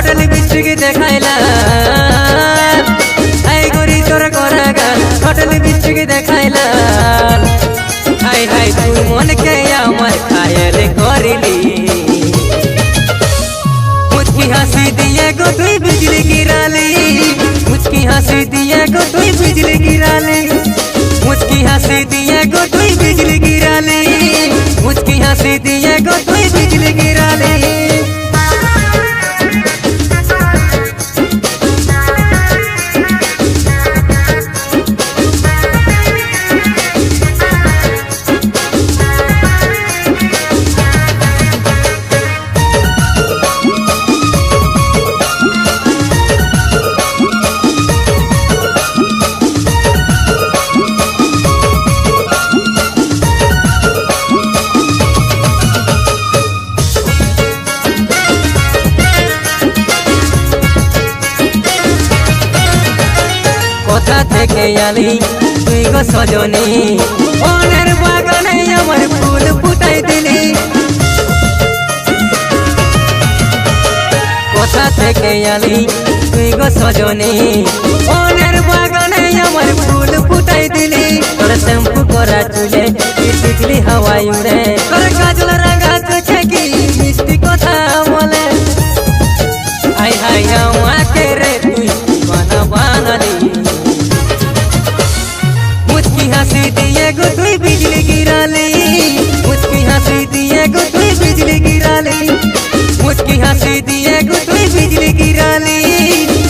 hotel বৃষ্টিকে দেখাইলা I গরি তোর করা গান হোটেল বৃষ্টিকে দেখাইলা হাই হাই তুই মনকে আমার খায়রে করিলি মুচকি হাসি দিয়ে গো তুই বিজলি गिराली मुचकी हंसी दिए गो तुई बिजली गिराली मुचकी हंसी दिए गो तुई बिजली गिराली मुचकी हंसी दिए गो तुई बिजली गिराली কোথা থেকে আলি তুই গো সজনী বনের বাগানে আমার ফুল ফুটাই দিলি কোথা থেকে আলি তুই গো সজনী বনের বাগানে আমার ফুল ফুটাই দিলি তোর শ্যাম্পু করা চুলে তিতলি হাওয়ায় উড়ে তোর কাজল রাঙা চোখে কি মিষ্টি কথা বলে হাই হাই আমাকে রে তুই বানা বানালি मुचकी हंसी दिए गो तुई बिजली गिराली मुचकी हंसी दिए गो तुई बिजली गिराली मुचकी हंसी दिए गो तुई बिजली गिराली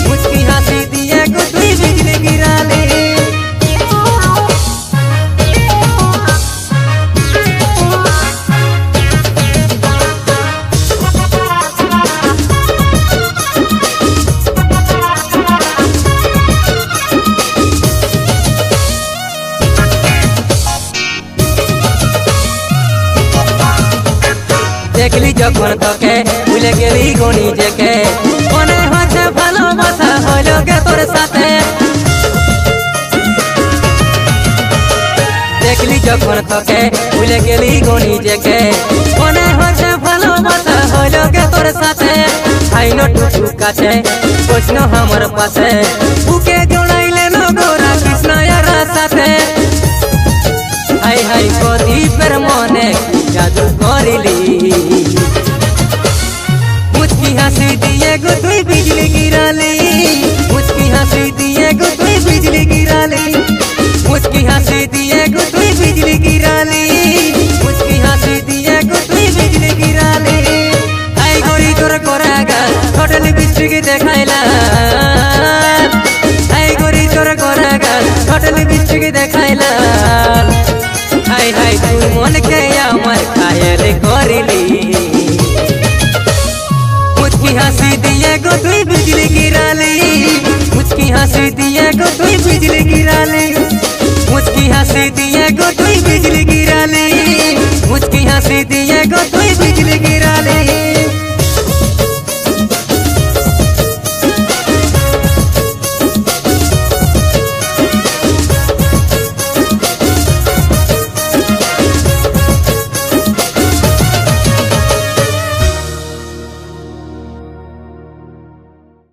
मुचकी हंसी दिए गो तुई बिजली गिराली দেখলি যখন তোকে ভুলে গেলি গো নিজেকে মনে হচ্ছে ভালোবাসা হইল গে তোর সাথে দেখলি যখন তোকে ভুলে গেলি গো নিজেকে মনে হচ্ছে ভালোবাসা হইল গে তোর সাথে আইনো টুকু কাছে প্রশ্ন আমার পাশে বুকে জড়াইলে নগরা কৃষ্ণয়ার সাথে হাই হাই প্রদীপের মনে জাদু করিলি मुचकी हंसी दिए गो तुई बिजली गिराली मुचकी हंसी दिए गो तुई बिजली गिराली मुचकी हंसी दिए गो तुई बिजली गिराली मुचकी हंसी दिए गो तुई बिजली गिराली आई गोरी तोर कोरागा होटल बिस्ट्री देखाइला आई गोरी तोर कोरागा होटल बिस्ट्री देखाइला हाय हाय तुई मन के আমার খায়রে করিলি मुचकी हंसी दिए गो तुई बिजली गिराली मुचकी हंसी दिए गो तुई बिजली गिराली मुचकी हंसी दिए गो तुई बिजली गिराली मुचकी हंसी दिए गो तुई बिजली गिराली